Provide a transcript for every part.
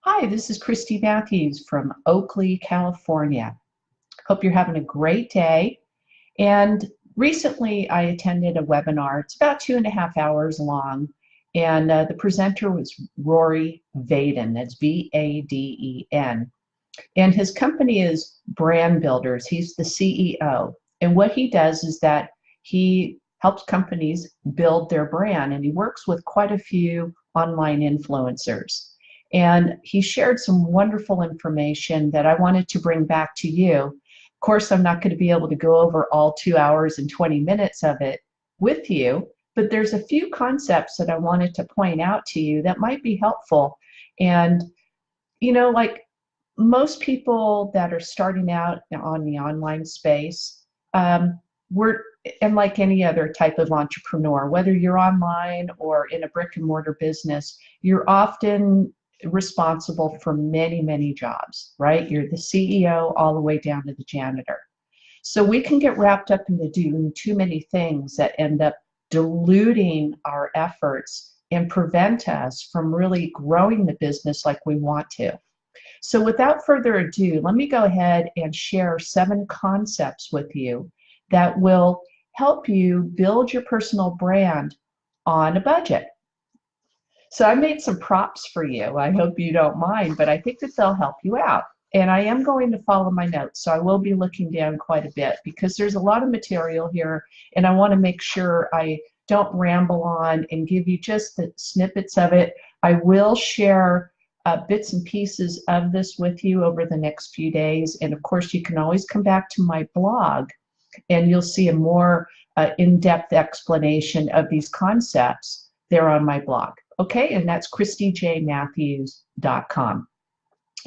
Hi, this is Christy Matthews from Oakley, California. Hope you're having a great day. And recently I attended a webinar. It's about 2.5 hours long. And the presenter was Rory Vaden. That's Vaden. And his company is Brand Builders. He's the CEO. And what he does is that he helps companies build their brand, and he works with quite a few online influencers. And he shared some wonderful information that I wanted to bring back to you. Of course, I'm not going to be able to go over all 2 hours and 20 minutes of it with you, but there's a few concepts that I wanted to point out to you that might be helpful. And, like most people that are starting out on the online space, we're, and like any other type of entrepreneur, whether you're online or in a brick and mortar business, you're often responsible for many, many jobs, right? You're the CEO all the way down to the janitor. So we can get wrapped up into doing too many things that end up diluting our efforts and prevent us from really growing the business like we want to. So without further ado, let me go ahead and share 7 concepts with you that will help you build your personal brand on a budget. So I made some props for you. I hope you don't mind, but I think that they'll help you out. And I am going to follow my notes, so I will be looking down quite a bit because there's a lot of material here, and I want to make sure I don't ramble on and give you just the snippets of it. I will share bits and pieces of this with you over the next few days. And of course, you can always come back to my blog and you'll see a more in-depth explanation of these concepts there on my blog. Okay, and that's ChristyJMatthews.com.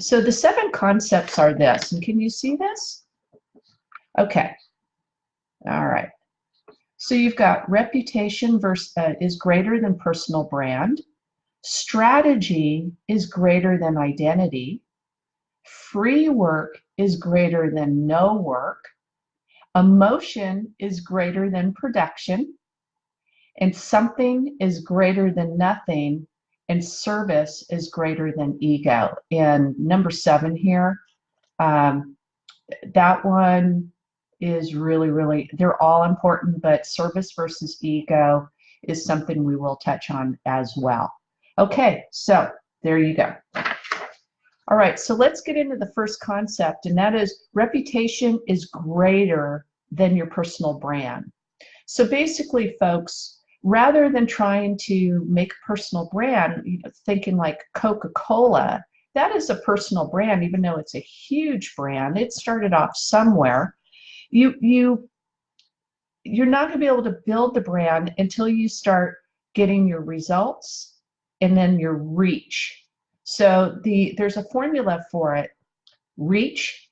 So the 7 concepts are this, and can you see this? Okay, all right. So you've got reputation is greater than personal brand. Strategy is greater than identity. Free work is greater than no work. Emotion is greater than production. And something is greater than nothing. And service is greater than ego. And number 7 here, that one is really, really, they're all important, but service versus ego is something we will touch on as well. Okay, so there you go. All right, so let's get into the first concept, and that is reputation is greater than your personal brand. So basically, folks, rather than trying to make a personal brand, thinking like Coca-Cola, that is a personal brand, even though it's a huge brand. It started off somewhere. You're not going to be able to build the brand until you start getting your results and then your reach. So there's a formula for it. Reach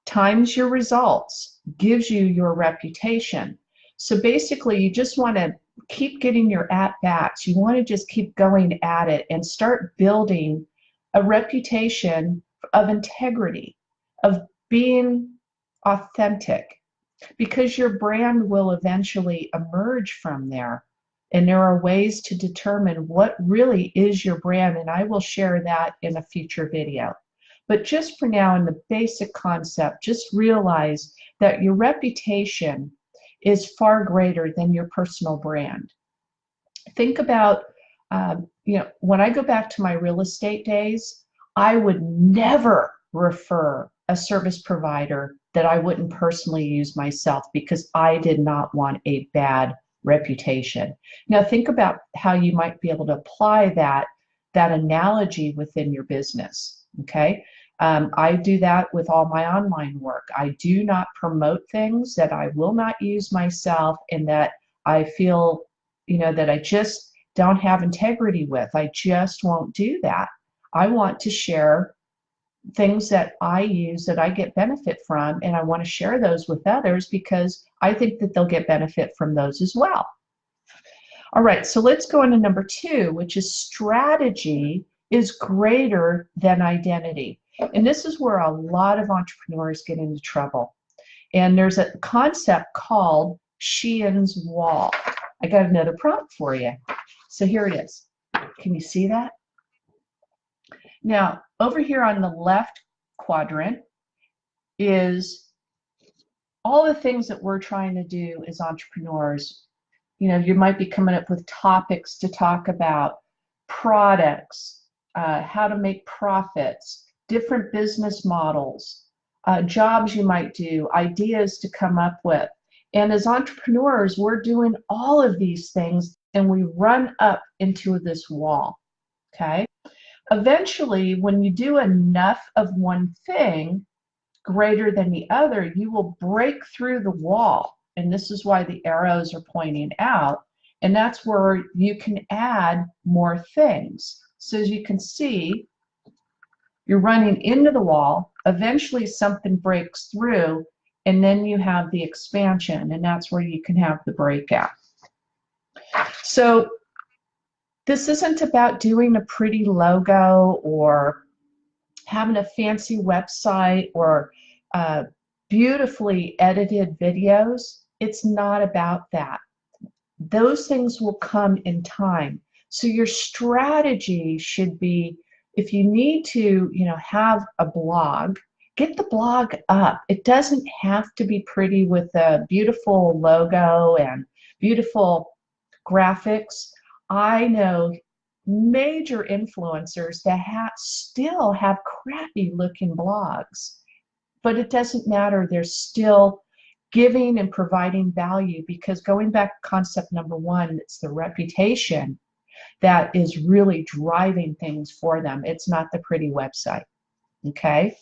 times your results gives you your reputation. So basically, you just want to keep getting your at-bats. You want to just keep going at it and start building a reputation of integrity, of being authentic, because your brand will eventually emerge from there. And there are ways to determine what really is your brand, and I will share that in a future video. But just for now, in the basic concept, just realize that your reputation is far greater than your personal brand. Think about, when I go back to my real estate days, I would never refer a service provider that I wouldn't personally use myself because I did not want a bad reputation. Now think about how you might be able to apply that analogy within your business, okay? I do that with all my online work. I do not promote things that I will not use myself and that I feel, that I just don't have integrity with. I just won't do that. I want to share things that I use that I get benefit from, and I want to share those with others because I think that they'll get benefit from those as well. All right, so let's go into number 2, which is strategy is greater than identity. And this is where a lot of entrepreneurs get into trouble. And there's a concept called Sheehan's Wall. I got another prompt for you. So here it is. Can you see that? Now, over here on the left quadrant is all the things that we're trying to do as entrepreneurs. You know, you might be coming up with topics to talk about, products, how to make profits, different business models, jobs you might do, ideas to come up with. And as entrepreneurs, we're doing all of these things and we run up into this wall, okay? Eventually, when you do enough of one thing greater than the other, you will break through the wall. And this is why the arrows are pointing out. And that's where you can add more things. So as you can see, you're running into the wall. Eventually something breaks through, and then you have the expansion, and that's where you can have the breakout. So this isn't about doing a pretty logo or having a fancy website or beautifully edited videos. It's not about that. Those things will come in time. So your strategy should be, if you need to, you know, have a blog, get the blog up. It doesn't have to be pretty with a beautiful logo and beautiful graphics. I know major influencers that still have crappy looking blogs, but it doesn't matter. They're still giving and providing value, because going back to concept number one, it's the reputation that is really driving things for them. It's not the pretty website. Okay?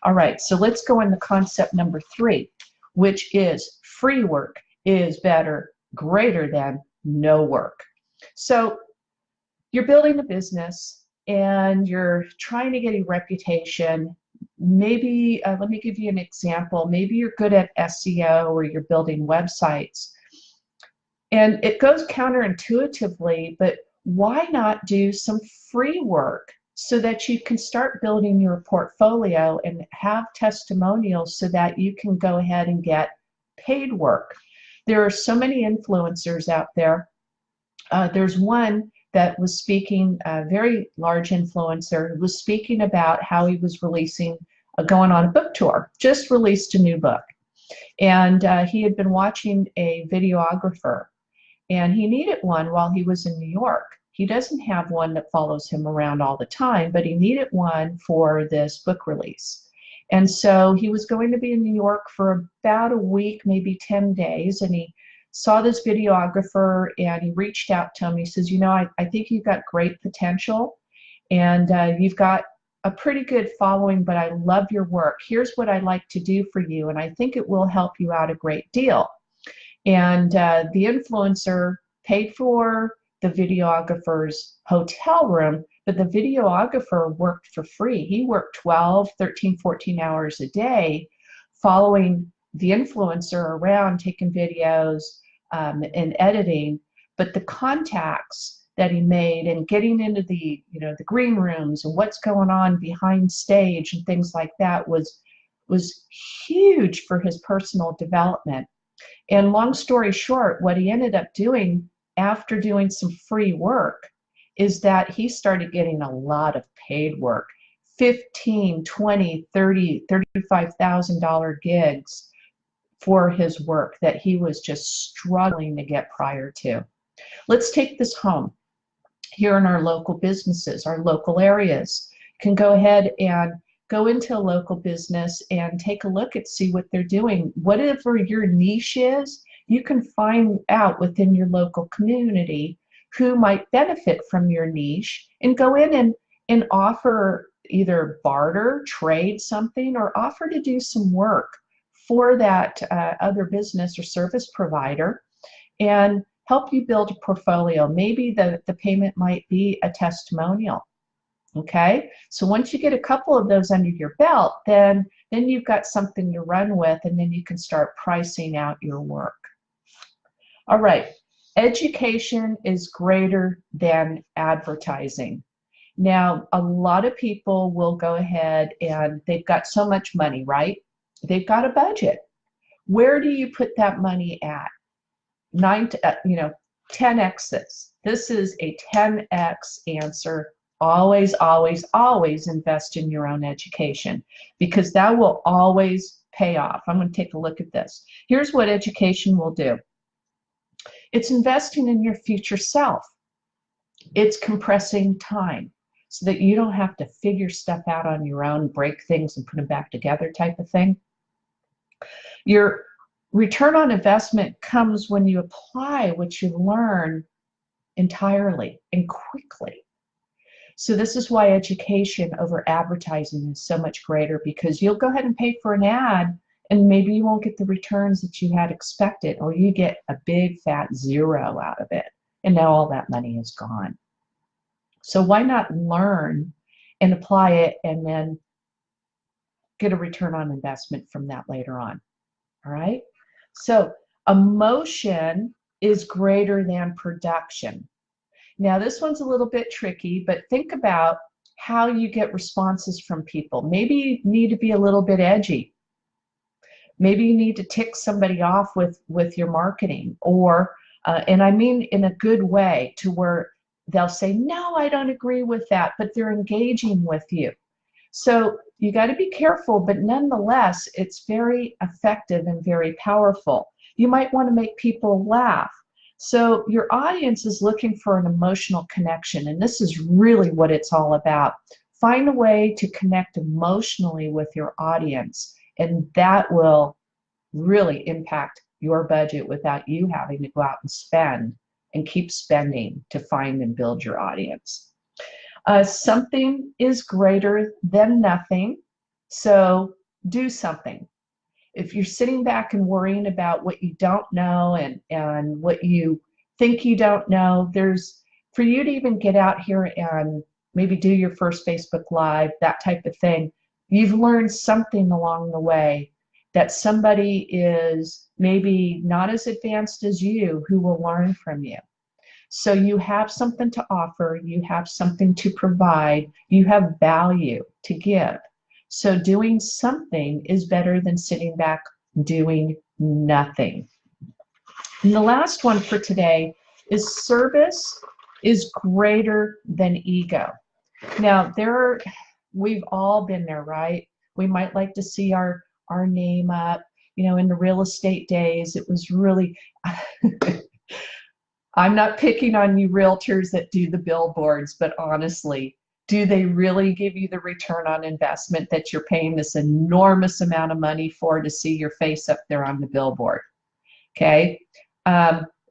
All right, so let's go into concept number three, which is free work is better, greater than no work. So you're building a business and you're trying to get a reputation. Maybe, let me give you an example. Maybe you're good at SEO or you're building websites. And it goes counterintuitively, but why not do some free work so that you can start building your portfolio and have testimonials so that you can go ahead and get paid work? There are so many influencers out there. There's one that was speaking, a very large influencer, who was speaking about how he was going on a book tour, just released a new book. And he had been watching a videographer, and he needed one while he was in New York. He doesn't have one that follows him around all the time, but he needed one for this book release. And so he was going to be in New York for about a week, maybe 10 days, and he saw this videographer and he reached out to him. He says, you know, I think you've got great potential and you've got a pretty good following, but I love your work. Here's what I'd like to do for you, and I think it will help you out a great deal. And the influencer paid for the videographer's hotel room, but the videographer worked for free. He worked 12, 13, 14 hours a day following the influencer around, taking videos and editing. But the contacts that he made and getting into the, you know, the green rooms and what's going on behind stage and things like that was huge for his personal development. And long story short, what he ended up doing after doing some free work is that he started getting a lot of paid work, $15,000, $20,000, $30,000, $35,000 gigs for his work that he was just struggling to get prior to. Let's take this home. Here in our local businesses, our local areas, can go ahead and go into a local business and take a look at, see what they're doing. Whatever your niche is, you can find out within your local community who might benefit from your niche and go in and offer, either barter, trade something, or offer to do some work for that other business or service provider and help you build a portfolio. Maybe the payment might be a testimonial. Okay, so once you get a couple of those under your belt, then you've got something to run with, and then you can start pricing out your work. All right, education is greater than advertising. Now, a lot of people will go ahead and they've got so much money, right? They've got a budget. Where do you put that money at? 10x's. This is a 10x answer Always, always, always invest in your own education, because that will always pay off. I'm going to take a look at this. Here's what education will do. It's investing in your future self. It's compressing time so that you don't have to figure stuff out on your own, break things and put them back together type of thing. Your return on investment comes when you apply what you learn entirely and quickly. So this is why education over advertising is so much greater, because you'll go ahead and pay for an ad and maybe you won't get the returns that you had expected, or you get a big fat zero out of it. And now all that money is gone. So why not learn and apply it and then get a return on investment from that later on? All right. So emotion is greater than production. Now this one's a little bit tricky, but think about how you get responses from people. Maybe you need to be a little bit edgy. Maybe you need to tick somebody off with your marketing, or and I mean in a good way, to where they'll say, no, I don't agree with that, but they're engaging with you. So you got to be careful, but nonetheless, it's very effective and very powerful. You might want to make people laugh. So your audience is looking for an emotional connection, and this is really what it's all about. Find a way to connect emotionally with your audience, and that will really impact your budget without you having to go out and spend and keep spending to find and build your audience. Something is greater than nothing, so do something. If you're sitting back and worrying about what you don't know and what you think you don't know, for you to even get out here and maybe do your first Facebook Live, that type of thing, you've learned something along the way that somebody is maybe not as advanced as you who will learn from you. So you have something to offer, you have something to provide, you have value to give. So doing something is better than sitting back doing nothing. And the last one for today is service is greater than ego. Now, we've all been there, right? We might like to see our name up. You know, in the real estate days, it was really, I'm not picking on you realtors that do the billboards, but honestly, do they really give you the return on investment that you're paying this enormous amount of money for to see your face up there on the billboard? Okay.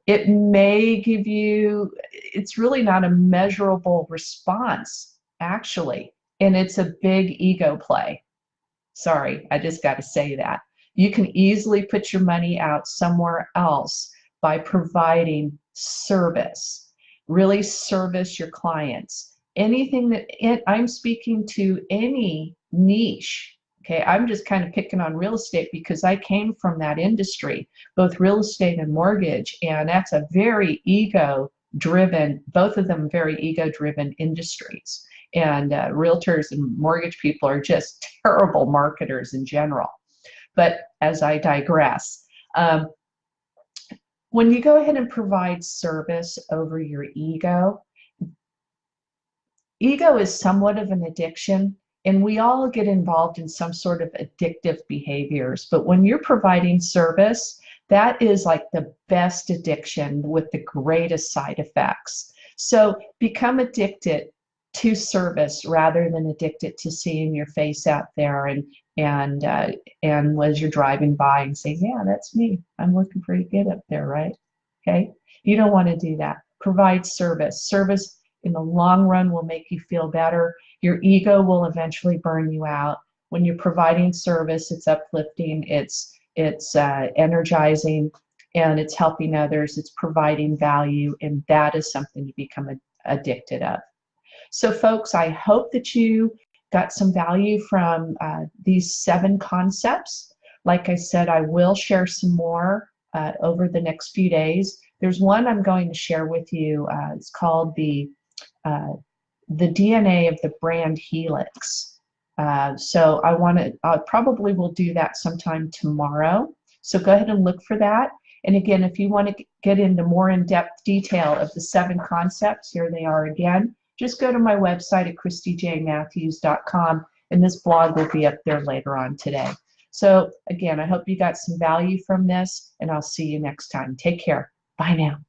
It may give you, it's really not a measurable response, actually, and it's a big ego play. Sorry, I just got to say that. You can easily put your money out somewhere else by providing service. Really service your clients. Anything that I'm speaking to, any niche. Okay, I'm just kind of picking on real estate because I came from that industry, both real estate and mortgage, and that's a very ego-driven, both of them very ego-driven industries. And realtors and mortgage people are just terrible marketers in general. But as I digress, when you go ahead and provide service over your ego, ego is somewhat of an addiction, and we all get involved in some sort of addictive behaviors. But when you're providing service, that is like the best addiction with the greatest side effects. So become addicted to service rather than addicted to seeing your face out there and as you're driving by and say, yeah, that's me. I'm looking pretty good up there, right? Okay. You don't want to do that. Provide service. Service in the long run will make you feel better. Your ego will eventually burn you out. When you're providing service, it's uplifting, it's energizing, and it's helping others. It's providing value, and that is something to become addicted of. So folks, I hope that you got some value from these 7 concepts. Like I said, I will share some more over the next few days. There's one I'm going to share with you. It's called the DNA of the brand helix. So I probably will do that sometime tomorrow. So go ahead and look for that. And again, if you want to get into more in-depth detail of the 7 concepts, here they are again. just go to my website at christyjmatthews.com, and this blog will be up there later on today. So again, I hope you got some value from this, and I'll see you next time. Take care. Bye now.